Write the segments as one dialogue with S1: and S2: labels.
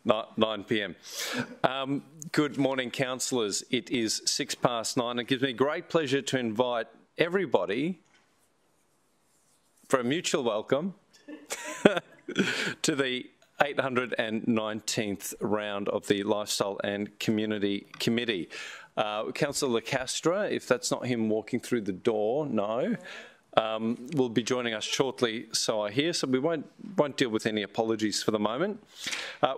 S1: 9 p.m. Good morning, councillors. It is 9:06. It gives me great pleasure to invite everybody for a mutual welcome to the 819th round of the Lifestyle and Community Committee. Councillor Lacastra, if that's not him walking through the door, no, will be joining us shortly, so I hear, so we won't deal with any apologies for the moment.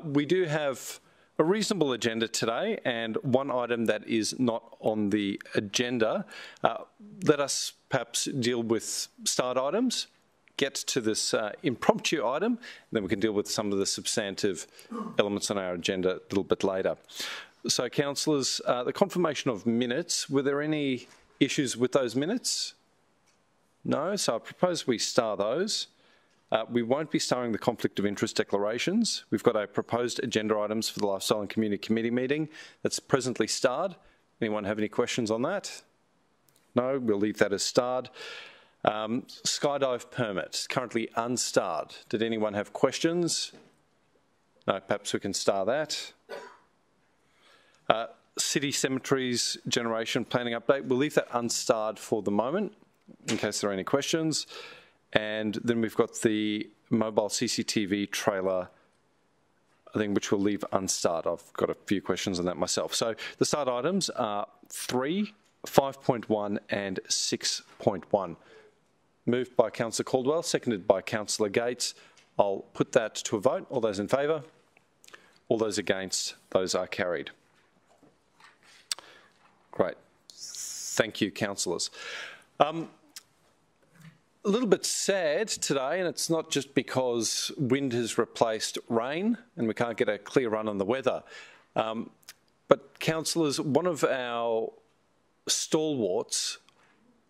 S1: We do have a reasonable agenda today and one item that is not on the agenda. Let us perhaps deal with start items, get to this impromptu item, and then we can deal with some of the substantive elements on our agenda a little bit later. So, councillors, the confirmation of minutes, were there any issues with those minutes? No, so I propose we star those. We won't be starring the conflict of interest declarations. We've got our proposed agenda items for the Lifestyle and Community Committee meeting that's presently starred. Anyone have any questions on that? No, we'll leave that as starred. Skydive permit, currently unstarred. Did anyone have questions? No, perhaps we can star that. City cemeteries generation planning update, we'll leave that unstarred for the moment in case there are any questions. And then we've got the mobile CCTV trailer, I think, which we'll leave unstarred. I've got a few questions on that myself. So the start items are 3, 5.1 and 6.1. Moved by Councillor Caldwell, seconded by Councillor Gates. I'll put that to a vote. All those in favour? All those against? Those are carried. Great. Thank you, councillors. A little bit sad today, and it's not just because wind has replaced rain and we can't get a clear run on the weather. But councillors, one of our stalwarts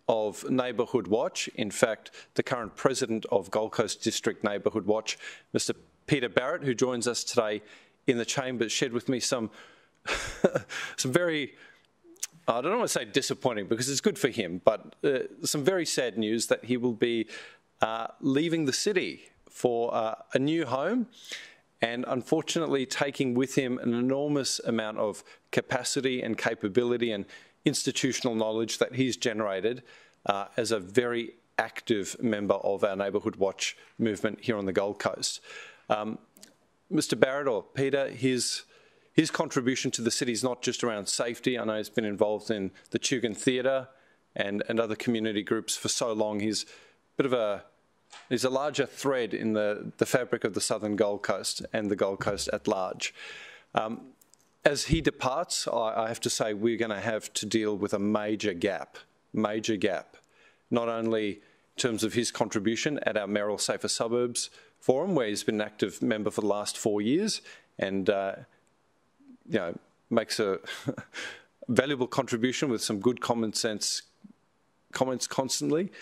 S1: of Neighbourhood Watch, in fact, the current president of Gold Coast District Neighbourhood Watch, Mr. Peter Barrett, who joins us today in the chamber, shared with me some very, I don't want to say disappointing because it's good for him, but some very sad news that he will be leaving the city for a new home and unfortunately taking with him an enormous amount of capacity and capability and institutional knowledge that he's generated as a very active member of our Neighbourhood Watch movement here on the Gold Coast. Mr. Barrett, or Peter, his contribution to the city is not just around safety. I know he's been involved in the Tugun Theatre and other community groups for so long. He's a larger thread in the fabric of the southern Gold Coast and the Gold Coast at large. As he departs, I have to say we're going to have to deal with a major gap, not only in terms of his contribution at our Merrill Safer Suburbs Forum, where he's been an active member for the last 4 years and you know, makes a valuable contribution with some good common sense comments constantly.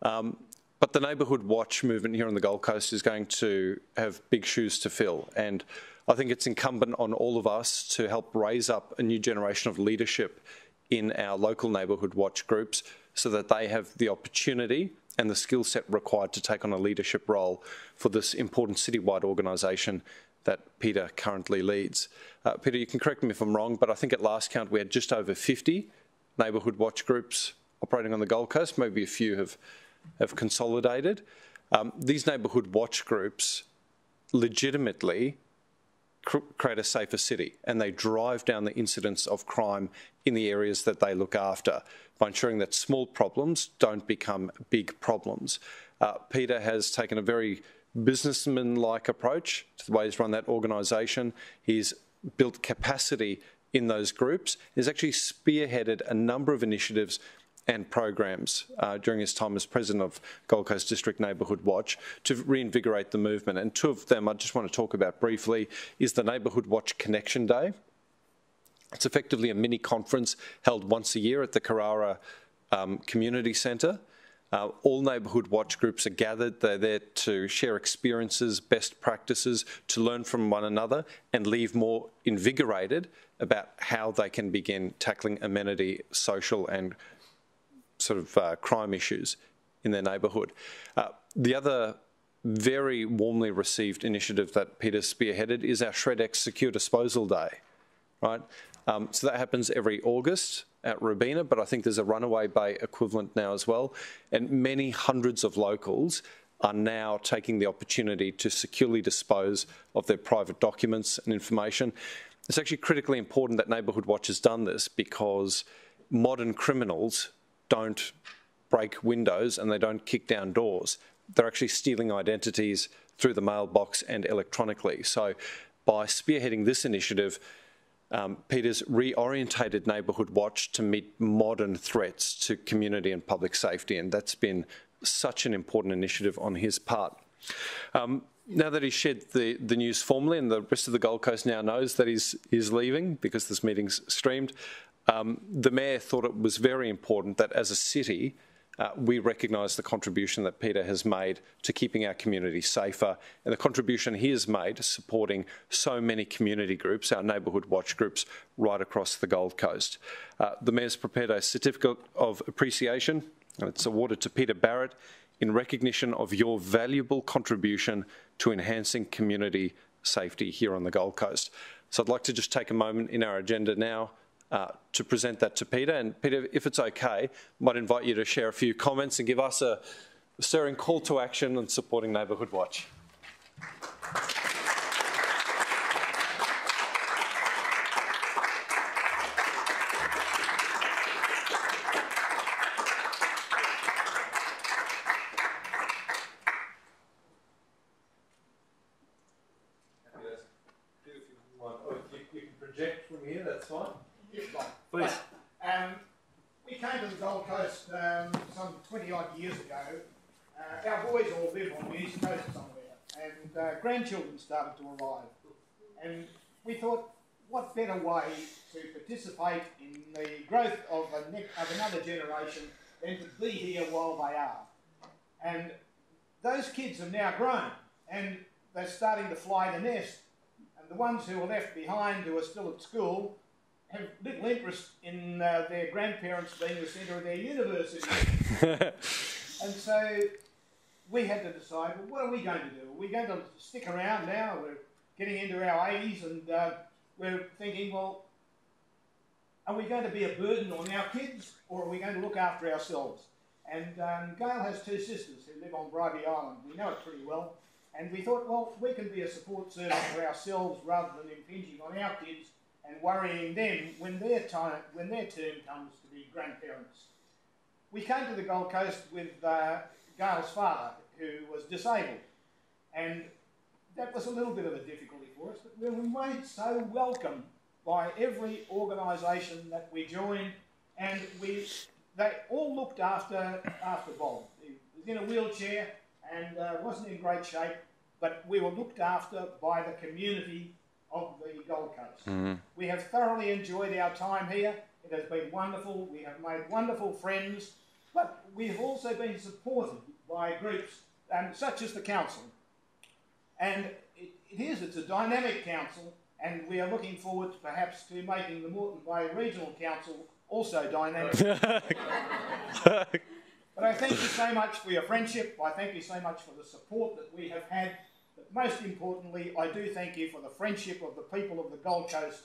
S1: But the Neighbourhood Watch movement here on the Gold Coast is going to have big shoes to fill, and I think it's incumbent on all of us to help raise up a new generation of leadership in our local Neighbourhood Watch groups so that they have the opportunity and the skill set required to take on a leadership role for this important citywide organisation that Peter currently leads. Peter, you can correct me if I'm wrong, but I think at last count we had just over 50 Neighbourhood Watch groups operating on the Gold Coast. Maybe a few have consolidated. These Neighbourhood Watch groups legitimately create a safer city, and they drive down the incidence of crime in the areas that they look after by ensuring that small problems don't become big problems. Peter has taken a very businessman-like approach to the way he's run that organisation. He's built capacity in those groups. He's actually spearheaded a number of initiatives and programs during his time as president of Gold Coast District Neighbourhood Watch to reinvigorate the movement. And two of them I just want to talk about briefly is the Neighbourhood Watch Connection Day. It's effectively a mini conference held once a year at the Carrara Community Centre. All Neighbourhood Watch groups are gathered. They're there to share experiences, best practices, to learn from one another and leave more invigorated about how they can begin tackling amenity, social and sort of crime issues in their neighbourhood. The other very warmly received initiative that Peter spearheaded is our Shredx Secure Disposal Day, right? So that happens every August at Robina, but I think there's a Runaway Bay equivalent now as well. And many hundreds of locals are now taking the opportunity to securely dispose of their private documents and information. It's actually critically important that Neighbourhood Watch has done this because modern criminals don't break windows and they don't kick down doors. They're actually stealing identities through the mailbox and electronically. So by spearheading this initiative, Peter's reorientated Neighbourhood Watch to meet modern threats to community and public safety, and that's been such an important initiative on his part. Now that he's shared the news formally, and the rest of the Gold Coast now knows that he's leaving because this meeting's streamed, the Mayor thought it was very important that as a city, we recognise the contribution that Peter has made to keeping our community safer and the contribution he has made to supporting so many community groups, our Neighbourhood Watch groups, right across the Gold Coast. The Mayor's prepared a certificate of appreciation, and it's awarded to Peter Barrett in recognition of your valuable contribution to enhancing community safety here on the Gold Coast. So I'd like to just take a moment in our agenda now to present that to Peter. And Peter, if it's okay, I might invite you to share a few comments and give us a stirring call to action on supporting Neighbourhood Watch. You can project from here, that's fine. Please.
S2: We came to the Gold Coast some 20-odd years ago. Our boys all live on the east coast somewhere, and grandchildren started to arrive. And we thought, what better way to participate in the growth of another generation than to be here while they are. And those kids have now grown, and they're starting to fly the nest. And the ones who are left behind, who are still at school, have little interest in their grandparents being the centre of their university. And so we had to decide, well, what are we going to do? Are we going to stick around now? We're getting into our 80s and we're thinking, well, are we going to be a burden on our kids or are we going to look after ourselves? And Gail has two sisters who live on Bribey Island. We know it pretty well. And we thought, well, we can be a support service for ourselves rather than impinging on our kids and worrying them when their turn comes to be grandparents. We came to the Gold Coast with Gail's father, who was disabled, and that was a little bit of a difficulty for us, but we were made so welcome by every organisation that we joined, and they all looked after Bob. He was in a wheelchair and wasn't in great shape, but we were looked after by the community of the Gold Coast. Mm-hmm. We have thoroughly enjoyed our time here. It has been wonderful. We have made wonderful friends, but we have also been supported by groups such as the council. And it's a dynamic council, and we are looking forward to perhaps to making the Moreton Bay Regional Council also dynamic. But I thank you so much for your friendship. I thank you so much for the support that we have had. But most importantly, I do thank you for the friendship of the people of the Gold Coast.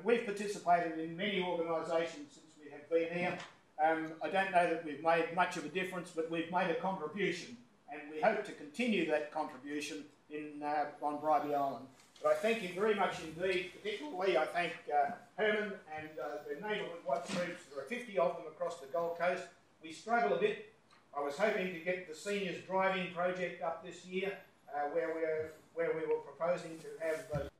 S2: We've participated in many organisations since we have been here. I don't know that we've made much of a difference, but we've made a contribution, and we hope to continue that contribution on Bribey Island. But I thank you very much indeed. Particularly, I thank Herman and the Neighbourhood Watch groups. There are 50 of them across the Gold Coast. We struggle a bit. I was hoping to get the seniors driving project up this year, where we were proposing to have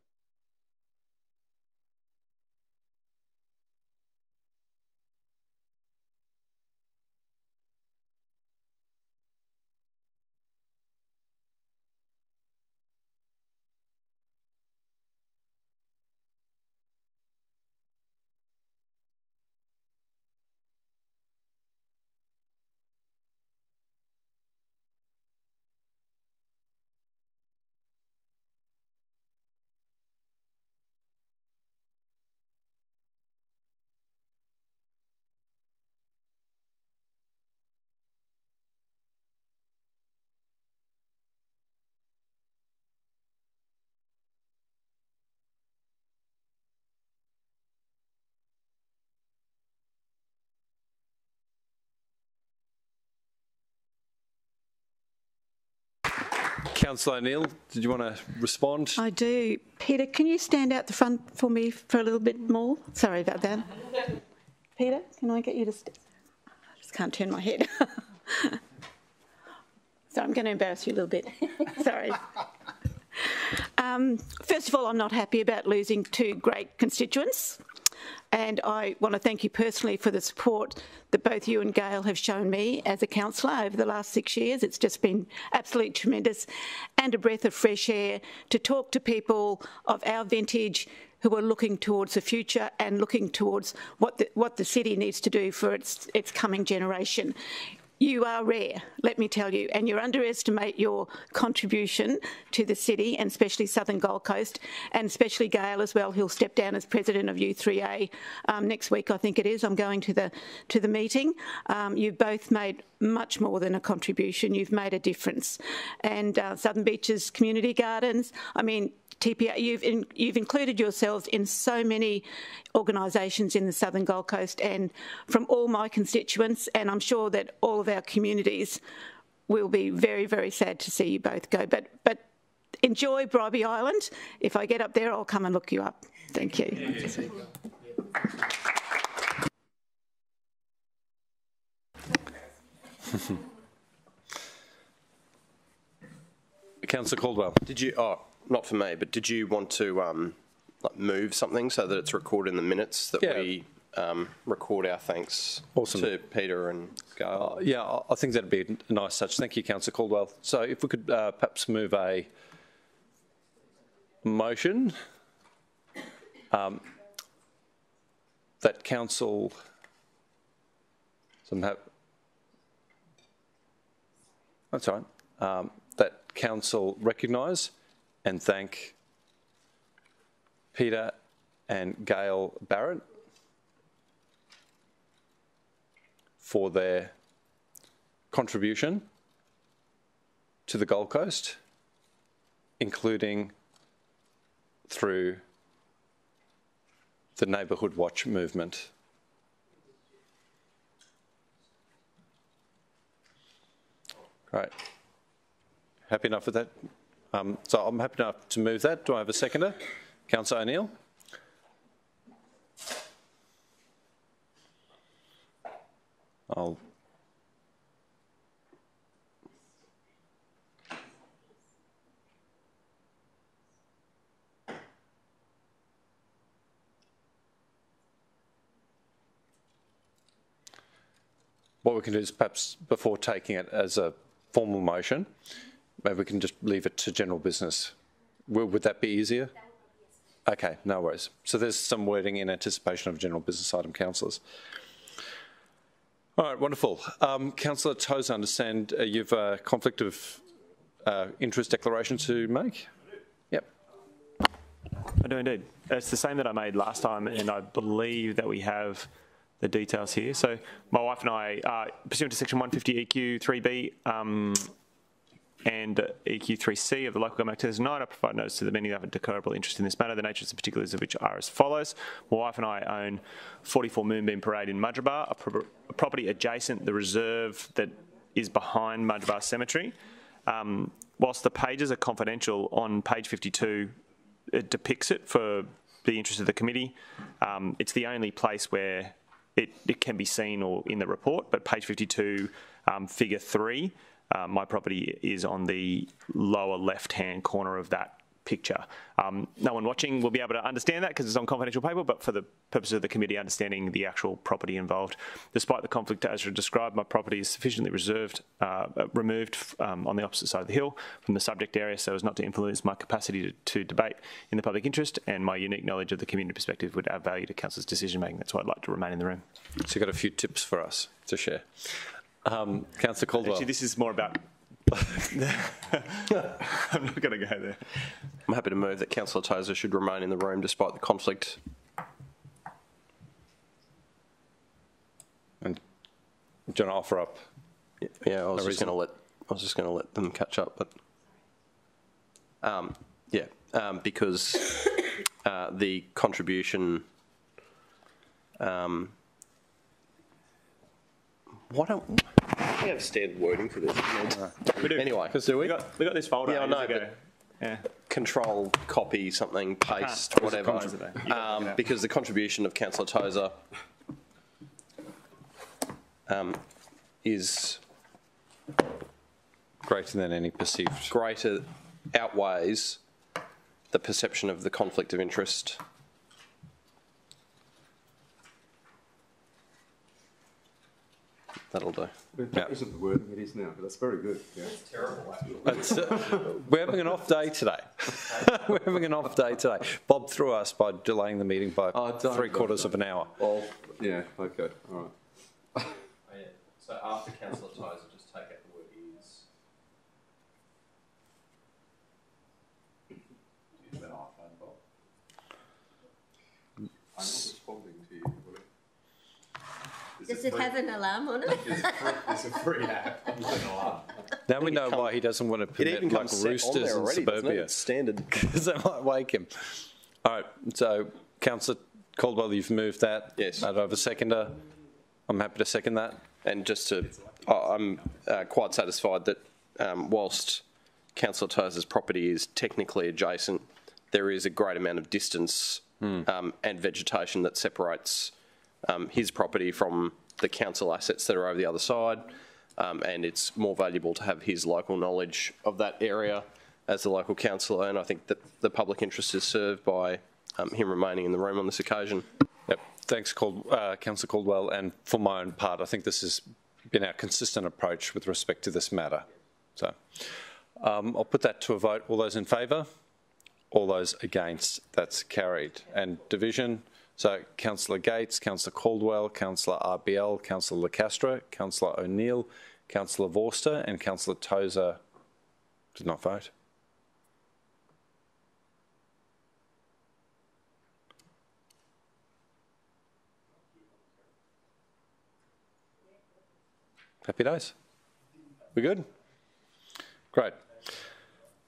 S1: Councillor O'Neill, did you want to respond?
S3: I do. Peter, can you stand out the front for me for a little bit more? Sorry about that. Peter, can I get you to... I just can't turn my head. So I'm going to embarrass you a little bit. Sorry. First of all, I'm not happy about losing two great constituents. And I want to thank you personally for the support that both you and Gail have shown me as a councillor over the last 6 years. It's just been absolutely tremendous and a breath of fresh air to talk to people of our vintage who are looking towards the future and looking towards what the city needs to do for its coming generation. You are rare, let me tell you, and you underestimate your contribution to the city and especially Southern Gold Coast, and especially Gail as well, who'll step down as president of U3A next week, I think it is. I'm going to the meeting. You've both made much more than a contribution. You've made a difference. And Southern Beaches Community Gardens, I mean, TPA, you've included yourselves in so many organisations in the Southern Gold Coast and from all my constituents, and I'm sure that all of our communities will be very, very sad to see you both go. But enjoy Bribie Island. If I get up there, I'll come and look you up. Thank you.
S1: Councillor Caldwell.
S4: Did you? Oh, not for me, but did you want to like move something so that it's recorded in the minutes that we record our thanks to Peter and Gail?
S1: Yeah, I think that'd be a nice touch. Thank you, Councillor Caldwell. So if we could perhaps move a motion that council that's all right. That council recognise and thank Peter and Gail Barrett for their contribution to the Gold Coast, including through the Neighbourhood Watch movement. Great. Happy enough with that? So I'm happy enough to move that. Do I have a seconder? Councillor O'Neill? What we can do is perhaps before taking it as a formal motion, maybe we can just leave it to general business. Would that be easier? Okay, no worries. So there's some wording in anticipation of general business item, councillors. All right, wonderful. Councillor Tozer, I understand you've a conflict of interest declaration to make? Yep.
S5: I do indeed. It's the same that I made last time, and I believe that we have the details here. So my wife and I, pursuant to section 150 EQ 3B and EQ 3C of the Local Government Act 2009, I provide notice to the meeting of a declarable interest in this matter, the natures and particulars of which are as follows. My wife and I own 44 Moonbeam Parade in Mudgeeraba, a property adjacent the reserve that is behind Mudgeeraba Cemetery. Whilst the pages are confidential, on page 52 it depicts it for the interest of the committee. It's the only place where it can be seen or in the report, but page 52, figure 3, my property is on the lower left-hand corner of that picture. No one watching will be able to understand that because it's on confidential paper, but for the purposes of the committee understanding the actual property involved. Despite the conflict as described, my property is sufficiently removed on the opposite side of the hill from the subject area so as not to influence my capacity to debate in the public interest, and my unique knowledge of the community perspective would add value to council's decision making. That's why I'd like to remain in the room.
S1: So you've got a few tips for us to share. Councillor Caldwell.
S5: Actually, this is more about... I'm not going to go there.
S4: I'm happy to move that Councillor Tozer should remain in the room despite the conflict.
S1: And do you want to offer up?
S4: Yeah, I was just going to let them catch up, but because the contribution. we have standard wording for this?
S5: We do.
S4: Anyway,
S5: do we? We got this folder.
S4: Yeah, I know,
S5: ago. Yeah.
S4: Control, copy, something, paste, whatever. Because the contribution of Councillor Tozer is
S1: greater than any perceived.
S4: Outweighs the perception of the conflict of interest. That'll do.
S6: That isn't the wording it is now, but that's very good. Yeah.
S7: It's terrible, actually.
S1: We're having an off day today. We're having an off day today. Bob threw us by delaying the meeting by 3/4 of an hour.
S6: Oh, yeah, okay, all right.
S7: Oh, yeah. So after Councillor Tozer, just take out the word is. Use that iPhone, Bob.
S6: I'm not responding to you.
S8: Does it have an alarm on it?
S7: It's a free app.
S1: Now we know why he doesn't want to permit like roosters in suburbia.
S4: It's standard.
S1: Because that might wake him. All right, so Councillor Caldwell, you've moved that.
S4: Yes.
S1: I don't have a seconder. I'm happy to second that.
S4: And just to, I'm quite satisfied that whilst Councillor Tozer's property is technically adjacent, there is a great amount of distance and vegetation that separates his property from the council assets that are over the other side, and it's more valuable to have his local knowledge of that area as the local councillor, and I think that the public interest is served by him remaining in the room on this occasion.
S1: Yep. Thanks, Councillor Caldwell, and for my own part, I think this has been our consistent approach with respect to this matter. So I'll put that to a vote. All those in favour? All those against? That's carried. And division? So Councillor Gates, Councillor Caldwell, Councillor RBL, Councillor LaCastra, Councillor O'Neill, Councillor Vorster and Councillor Tozer did not vote. Happy days. We good? Great.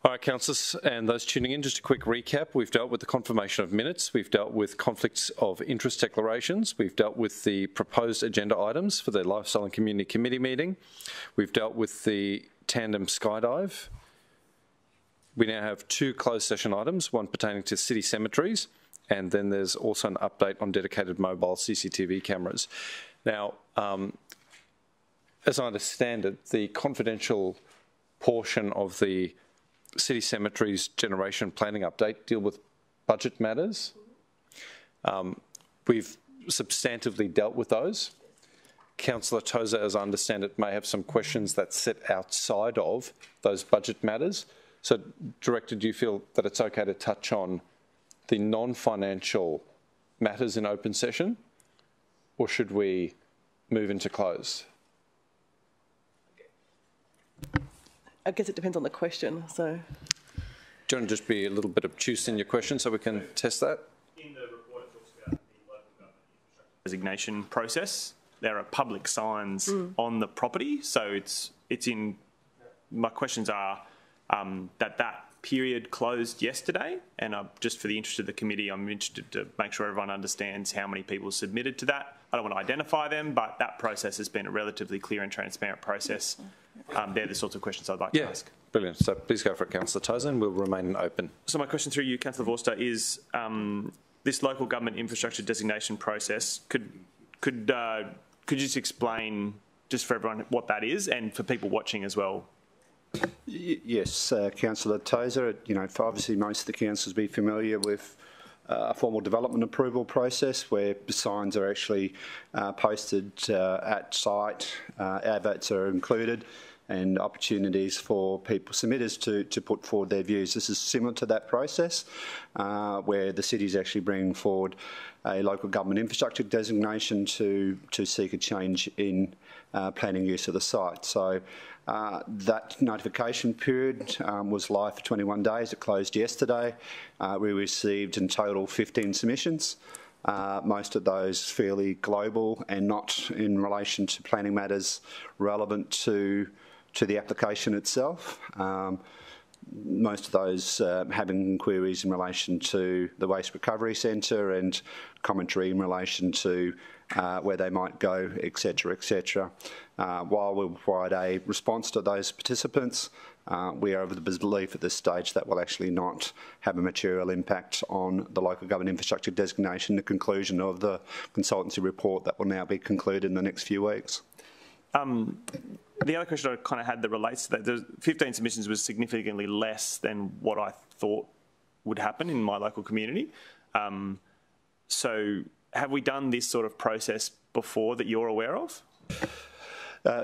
S1: All right, councillors and those tuning in, just a quick recap. We've dealt with the confirmation of minutes. We've dealt with conflicts of interest declarations. We've dealt with the proposed agenda items for the Lifestyle and Community Committee meeting. We've dealt with the tandem skydive. We now have 2 closed session items, one pertaining to city cemeteries, and then there's also an update on dedicated mobile CCTV cameras. Now, as I understand it, the confidential portion of the City Cemeteries Generation Planning Update deal with budget matters. We've substantively dealt with those. Councillor Tozer, as I understand it, may have some questions that sit outside of those budget matters. So, Director, do you feel that it's okay to touch on the non-financial matters in open session, or should we move into close?
S9: I guess it depends on the question, so.
S1: Do you want to just be a little bit obtuse in your question so we can test that?
S5: In the report, it talks about the local government infrastructure designation process. There are public signs on the property, so it's in. My questions are that period closed yesterday, and just for the interest of the committee, I'm interested to make sure everyone understands how many people submitted to that. I don't want to identify them, but that process has been a relatively clear and transparent process. They're the sorts of questions I'd like to ask.
S1: Brilliant. So please go for it, Councillor Tozer, and we'll remain open.
S5: So my question through you, Councillor Vorster, is this local government infrastructure designation process, could you just explain, just for everyone, what that is, and for people watching as well?
S10: Yes, Councillor Tozer, obviously most of the councillors be familiar with a formal development approval process where signs are actually posted at site, adverts are included, and opportunities for submitters to put forward their views. This is similar to that process where the city is actually bringing forward a local government infrastructure designation to seek a change in planning use of the site. So that notification period was live for 21 days. It closed yesterday. We received in total 15 submissions. Most of those fairly global and not in relation to planning matters relevant to the application itself. most of those having queries in relation to the Waste Recovery Centre and commentary in relation to where they might go, etc., etc. While we'll provide a response to those participants, we are of the belief at this stage that will actually not have a material impact on the local government infrastructure designation, the conclusion of the consultancy report that will now be concluded in the next few weeks.
S5: The other question I kind of had that relates to that, the 15 submissions was significantly less than what I thought would happen in my local community. So have we done this sort of process before that you're aware of?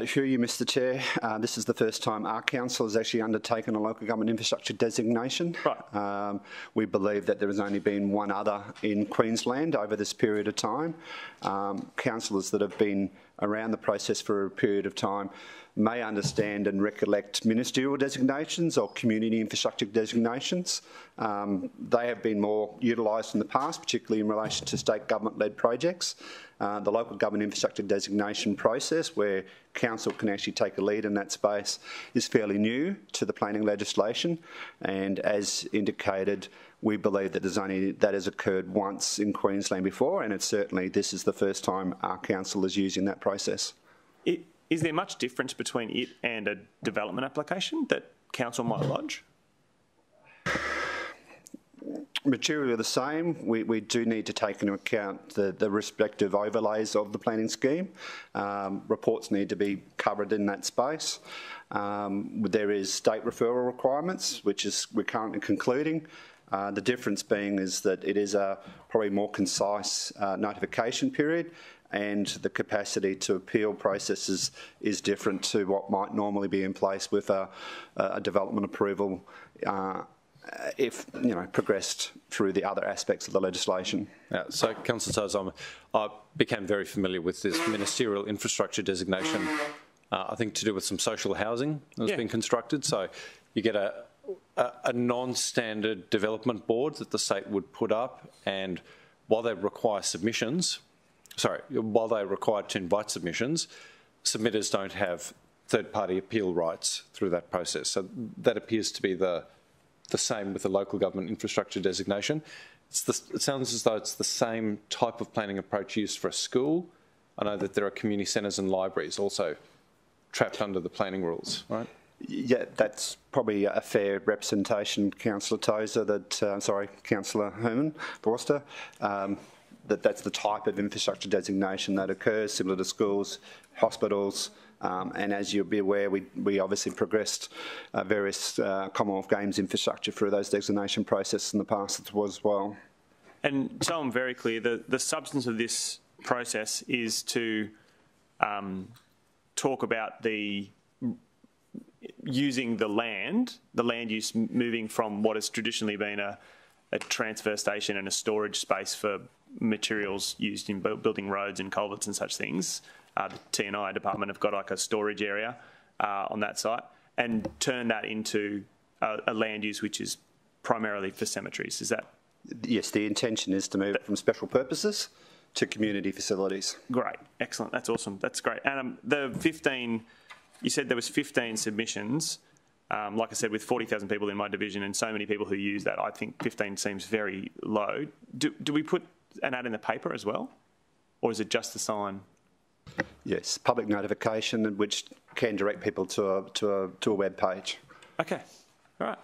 S10: Through you, Mr Chair, this is the first time our council has actually undertaken a local government infrastructure designation.
S5: Right.
S10: We believe that there has only been one other in Queensland over this period of time. Councillors that have been around the process for a period of time may understand and recollect ministerial designations or community infrastructure designations. They have been more utilised in the past, particularly in relation to state government-led projects. The local government infrastructure designation process, where council can actually take a lead in that space, is fairly new to the planning legislation, and as indicated, we believe that that has occurred once in Queensland before, and this is the first time our council is using that process.
S5: Is there much difference between it and a development application that council might lodge?
S10: Materially the same. We do need to take into account the respective overlays of the planning scheme. Reports need to be covered in that space. There is state referral requirements, which we're currently concluding. The difference being is that it is a probably more concise notification period, and the capacity to appeal processes is different to what might normally be in place with a development approval if progressed through the other aspects of the legislation.
S1: Yeah, so, Councillor Tozer, I became very familiar with this ministerial infrastructure designation, I think to do with some social housing that was being constructed. So you get a non-standard development board that the state would put up, and while they require while they're required to invite submissions, submitters don't have third-party appeal rights through that process. So that appears to be the same with the local government infrastructure designation. It sounds as though it's the same type of planning approach used for a school. I know that there are community centres and libraries also trapped under the planning rules, right?
S10: Yeah, that's probably a fair representation, Councillor Tozer, Councillor Herman Forster, that's the type of infrastructure designation that occurs, similar to schools, hospitals, and as you'll be aware, we obviously progressed various Commonwealth Games infrastructure through those designation processes in the past as well.
S5: And so I'm very clear, the substance of this process is to talk about using the land use moving from what has traditionally been a transfer station and a storage space for materials used in building roads and culverts and such things. The T&I department have got like a storage area on that site, and turn that into a land use which is primarily for cemeteries. Is that?
S10: Yes, the intention is to move it from special purposes to community facilities.
S5: Great, excellent, that's awesome, that's great. And the 15, you said there was 15 submissions. Like I said, with 40,000 people in my division and so many people who use that, I think 15 seems very low. Do we put an ad in the paper as well? Or is it just the sign?
S10: Yes, public notification, which can direct people to a web page.
S5: Okay, all right.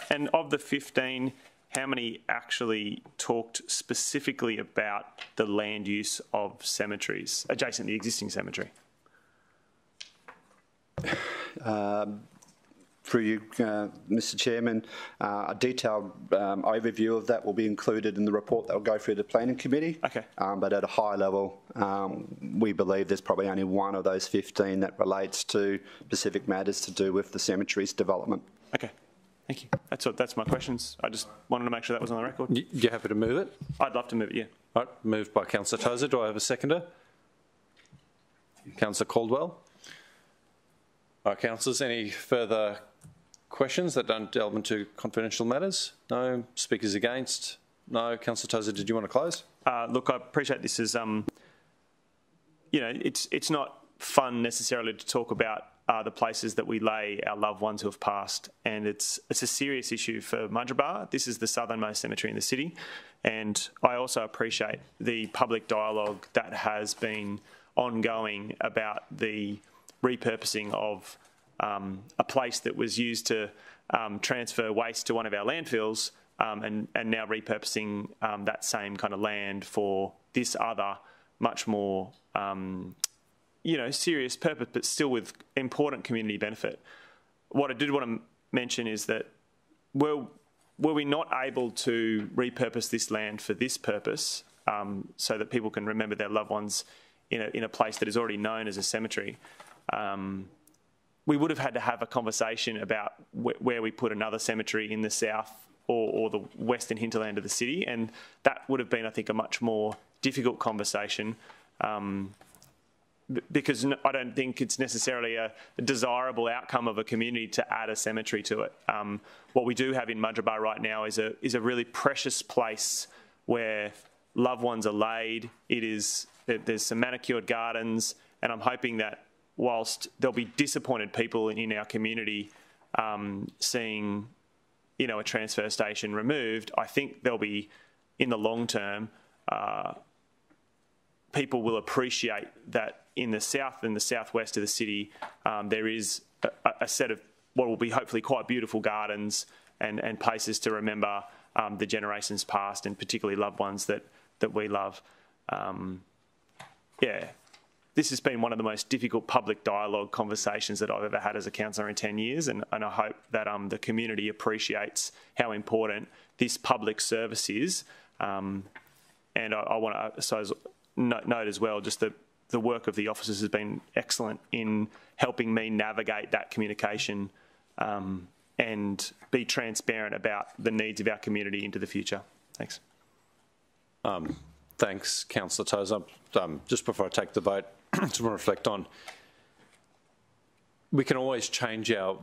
S5: And of the 15, how many actually talked specifically about the land use of cemeteries, adjacent to the existing cemetery?
S10: Through you, Mr Chairman, a detailed overview of that will be included in the report that will go through the planning committee.
S5: Okay.
S10: But at a high level, we believe there's probably only one of those 15 that relates to specific matters to do with the cemetery's development.
S5: Okay, thank you. That's my questions. I just wanted to make sure that was on the record.
S1: You happy to move it?
S5: I'd love to move it, yeah.
S1: All right, moved by Councillor Tozer. Do I have a seconder? Councillor Caldwell. All right, councillors, any further questions that don't delve into confidential matters? No. Speakers against? No. Councillor Tozer, did you want to close?
S5: Look, I appreciate this as, it's not fun necessarily to talk about are the places that we lay our loved ones who have passed. And it's a serious issue for Mudgeeraba. This is the southernmost cemetery in the city. And I also appreciate the public dialogue that has been ongoing about the repurposing of a place that was used to transfer waste to one of our landfills, and now repurposing that same kind of land for this other, much more serious purpose, but still with important community benefit. What I did want to mention is that were we not able to repurpose this land for this purpose, so that people can remember their loved ones in a place that is already known as a cemetery, we would have had to have a conversation about where we put another cemetery in the south or the western hinterland of the city, and that would have been, I think, a much more difficult conversation, because I don't think it's necessarily a desirable outcome of a community to add a cemetery to it. What we do have in Mudgeeraba right now is a really precious place where loved ones are laid. There's some manicured gardens, and I'm hoping that whilst there'll be disappointed people in our community seeing, a transfer station removed, I think there'll be, in the long term, people will appreciate that in the south and the southwest of the city, there is a set of what will be hopefully quite beautiful gardens and places to remember the generations past, and particularly loved ones that we love. This has been one of the most difficult public dialogue conversations that I've ever had as a councillor in 10 years, and I hope that the community appreciates how important this public service is. And I want to note as well just that the work of the officers has been excellent in helping me navigate that communication and be transparent about the needs of our community into the future. Thanks.
S1: Thanks, Councillor Tozer. Just before I take the vote, just want to reflect on, we can always change our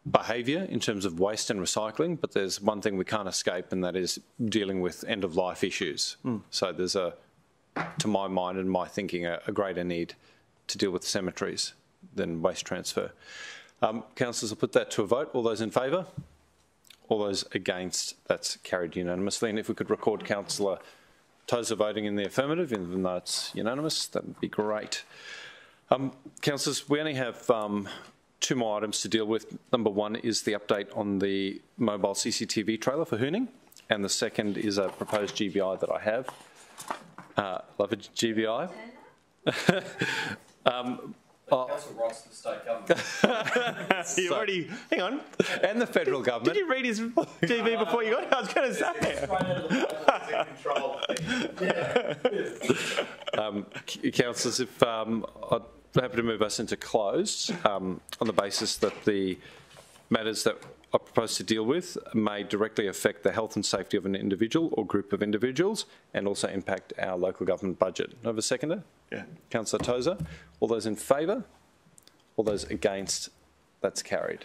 S1: behaviour in terms of waste and recycling, but there's one thing we can't escape, and that is dealing with end-of-life issues. So there's to my mind and my thinking, a greater need to deal with cemeteries than waste transfer. Councillors, I'll put that to a vote. All those in favour? All those against? That's carried unanimously. And if we could record Councillor Tozer voting in the affirmative, even though it's unanimous, that would be great. Councillors, we only have two more items to deal with. Number one is the update on the mobile CCTV trailer for Hooning, and the second is a proposed GBI that I have. Love a GBI.
S7: Councillor Ross, the state government.
S5: You already, hang on.
S1: And the federal government.
S5: Did you read his GB before you got it? I was going to say.
S1: Councillors, if I'm happy to move us into closed on the basis that the matters that I propose to deal with may directly affect the health and safety of an individual or group of individuals and also impact our local government budget. Do I have a seconder?
S5: Yeah.
S1: Councillor Tozer. All those in favour? All those against? That's carried.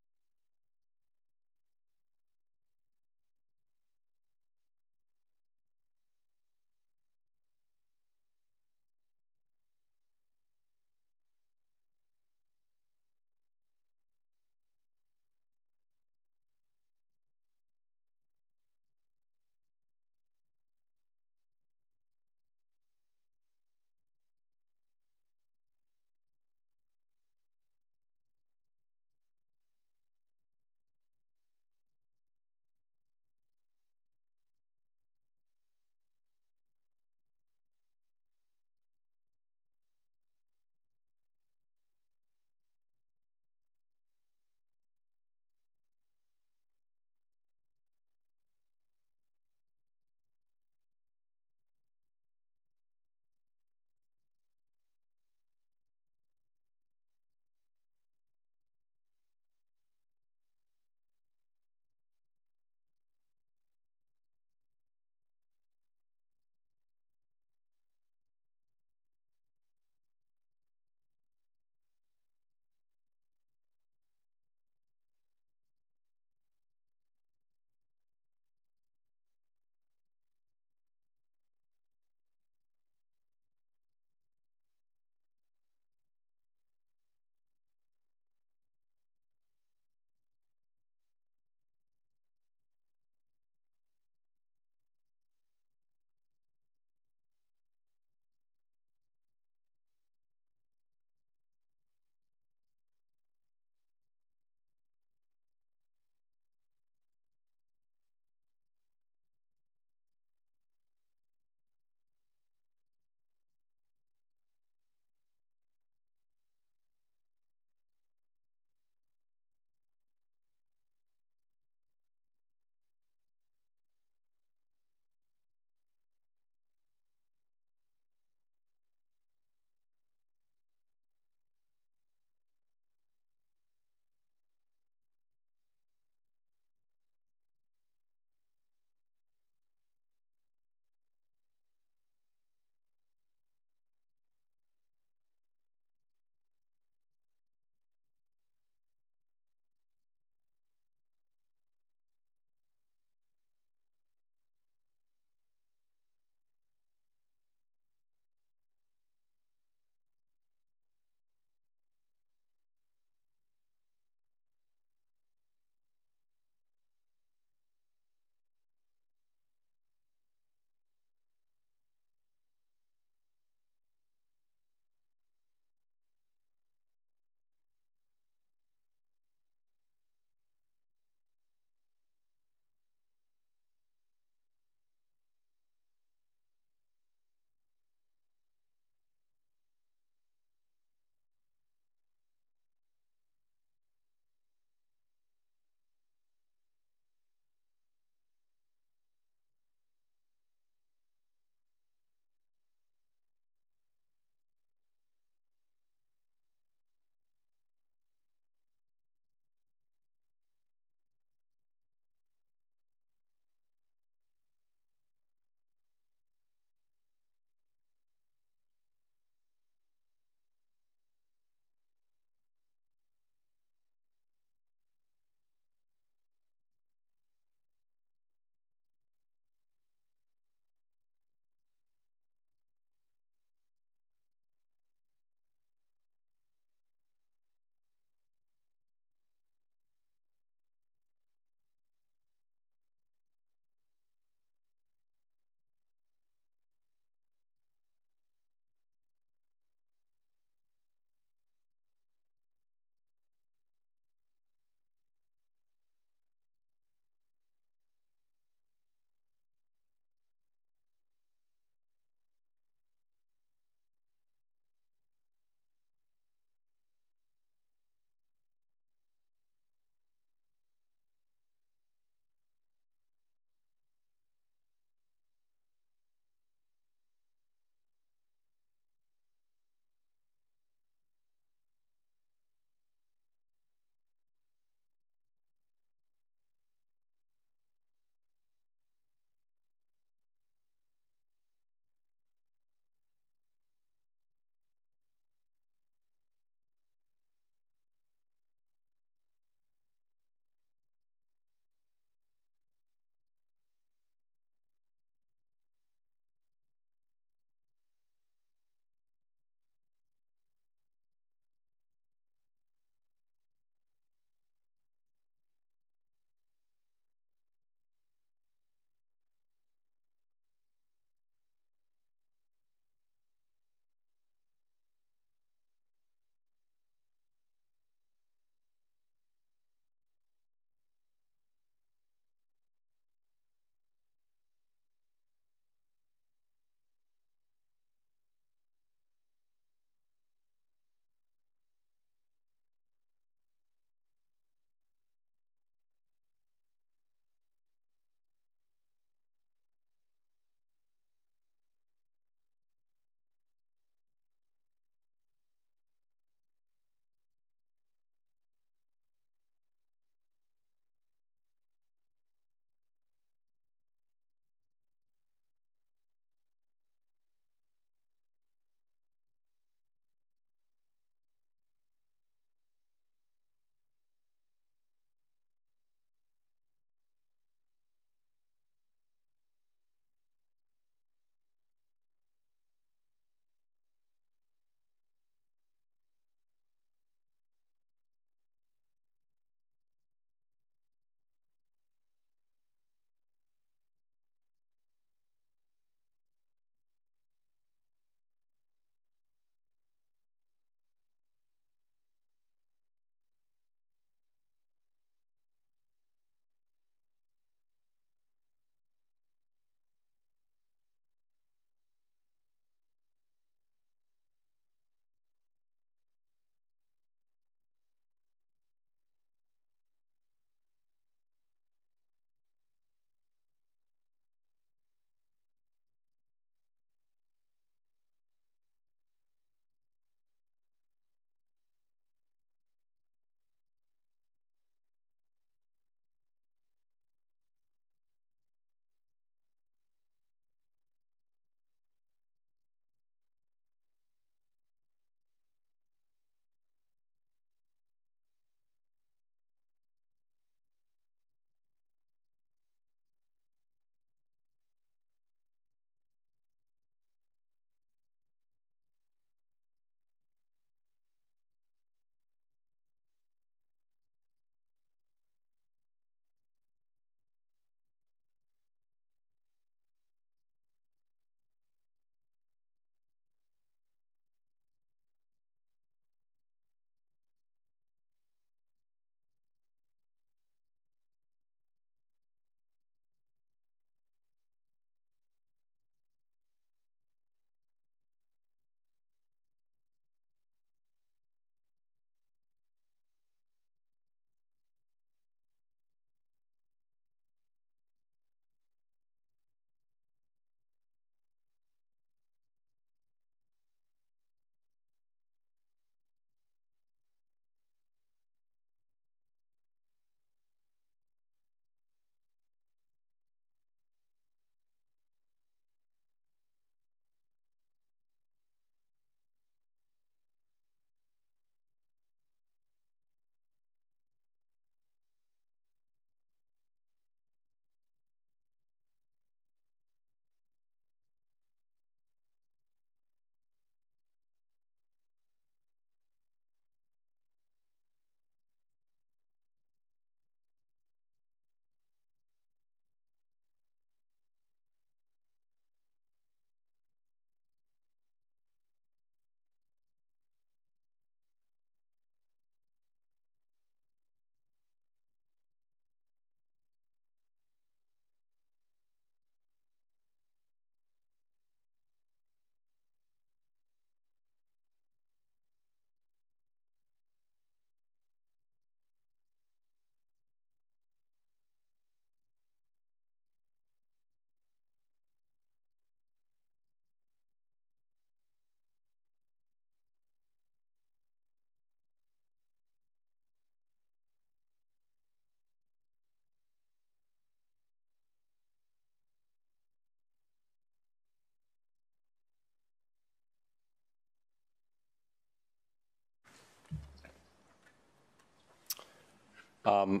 S1: Hi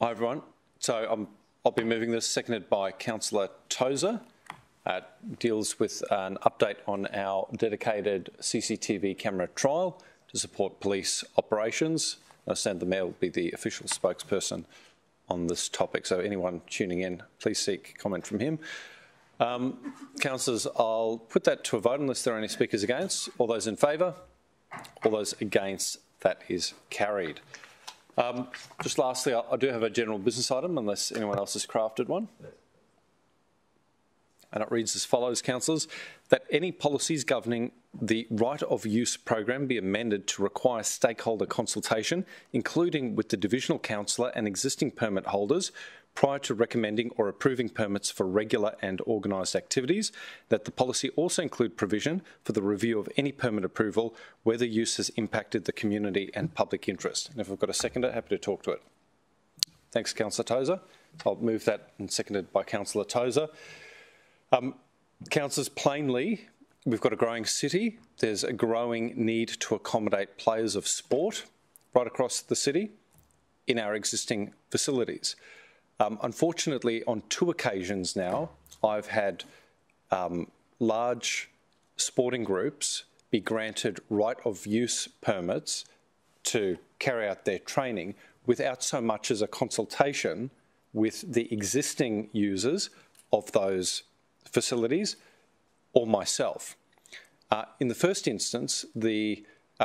S1: everyone. So I'll be moving this, seconded by Councillor Tozer. Deals with an update on our dedicated CCTV camera trial to support police operations. I understand the Mayor will be the official spokesperson on this topic, so anyone tuning in, please seek comment from him. Councillors, I'll put that to a vote unless there are any speakers against. All those in favour? All those against? That is carried. Just lastly, I do have a general business item, unless anyone else has crafted one. And it reads as follows, councillors, that any policies governing the right of use program be amended to require stakeholder consultation, including with the divisional councillor and existing permit holders, prior to recommending or approving permits for regular and organised activities, that the policy also include provision for the review of any permit approval where the use has impacted the community and public interest. And if I've got a seconder, happy to talk to it. Thanks, Councillor Tozer. I'll move that and seconded by Councillor Tozer. Councillors, plainly, we've got a growing city. There's a growing need to accommodate players of sport right across the city in our existing facilities. Unfortunately, on 2 occasions now, I've had large sporting groups be granted right of use permits to carry out their training without so much as a consultation with the existing users of those facilities or myself. In the first instance, the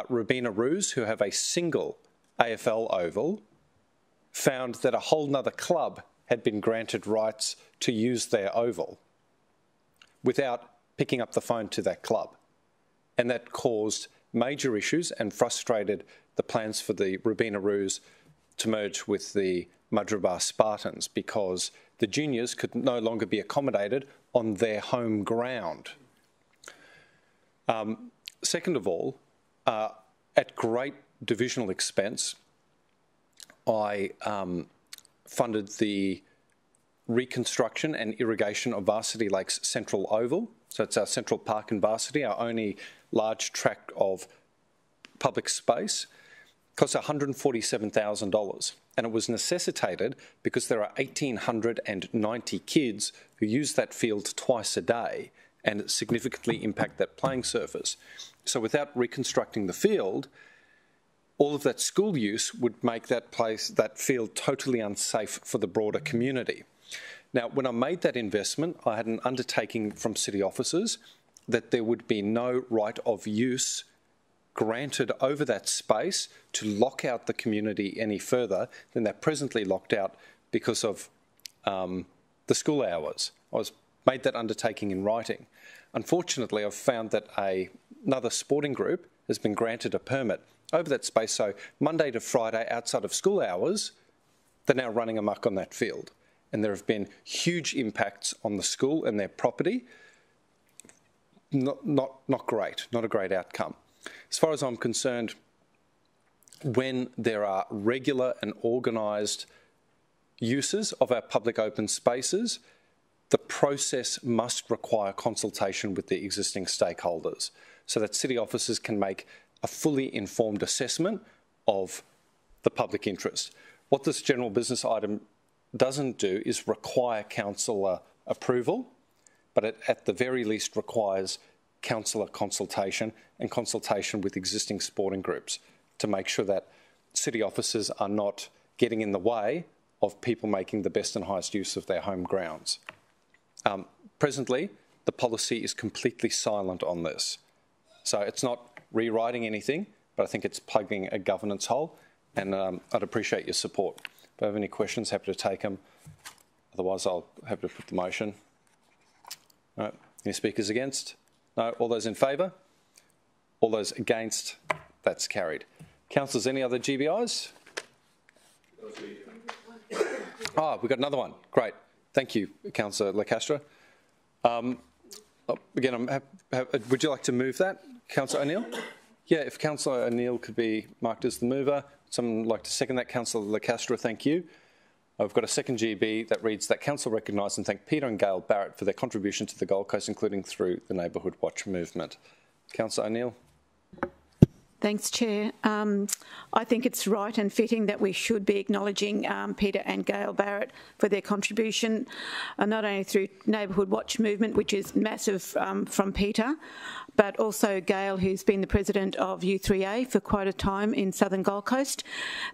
S1: Robina Roos, who have a single AFL oval, found that a whole nother club had been granted rights to use their oval without picking up the phone to that club. And that caused major issues and frustrated the plans for the Robina Roos to merge with the Mudgeeraba Spartans, because the juniors could no longer be accommodated on their home ground. Second of all, at great divisional expense, I funded the reconstruction and irrigation of Varsity Lake's Central Oval. So it's our Central Park in Varsity, our only large tract of public space. It cost $147,000, and it was necessitated because there are 1,890 kids who use that field twice a day and significantly impact that playing surface. So without reconstructing the field, all of that school use would make that field totally unsafe for the broader community. Now, when I made that investment, I had an undertaking from city officers that there would be no right of use granted over that space to lock out the community any further than they're presently locked out because of the school hours. I made that undertaking in writing. Unfortunately, I've found that another sporting group has been granted a permit over that space, so Monday to Friday outside of school hours, they're now running amok on that field. And there have been huge impacts on the school and their property. Not great, not a great outcome. As far as I'm concerned, when there are regular and organised uses of our public open spaces, the process must require consultation with the existing stakeholders so that city officers can make a fully informed assessment of the public interest. What this general business item doesn't do is require councillor approval, but it at the very least requires councillor consultation and consultation with existing sporting groups to make sure that city officers are not getting in the way of people making the best and highest use of their home grounds. Presently, the policy is completely silent on this. So it's not rewriting anything, but I think it's plugging a governance hole, and I'd appreciate your support. If I have any questions, happy to take them. Otherwise, I'll happy to put the motion. No. Any speakers against? No. All those in favour? All those against? That's carried. Councillors, any other GBIs? We've got another one. Great. Thank you, Councillor Lacastra. Again, would you like to move that, Councillor O'Neill? Yeah, if Councillor O'Neill could be marked as the mover. Someone would like to second that. Councillor Lacastra, thank you. I've got a second GB that reads that Council recognise and thank Peter and Gail Barrett for their contribution to the Gold Coast, including through the Neighbourhood Watch movement. Councillor O'Neill.
S3: Thanks, Chair. I think it's right and fitting that we should be acknowledging Peter and Gail Barrett for their contribution, not only through Neighbourhood Watch movement, which is massive from Peter, but also Gail, who's been the president of U3A for quite a time in Southern Gold Coast.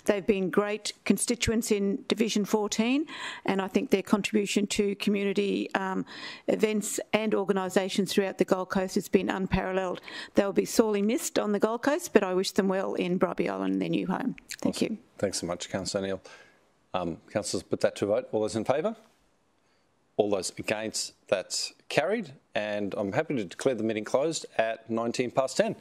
S3: They've been great constituents in Division 14, and I think their contribution to community events and organisations throughout the Gold Coast has been unparalleled. They'll be sorely missed on the Gold Coast, but I wish them well in Bribie Island, their new home. Thank you.
S1: Thanks so much, Councillor Neal. Councillors, put that to a vote. All those in favour? All those against? That's carried. And I'm happy to declare the meeting closed at 10:19.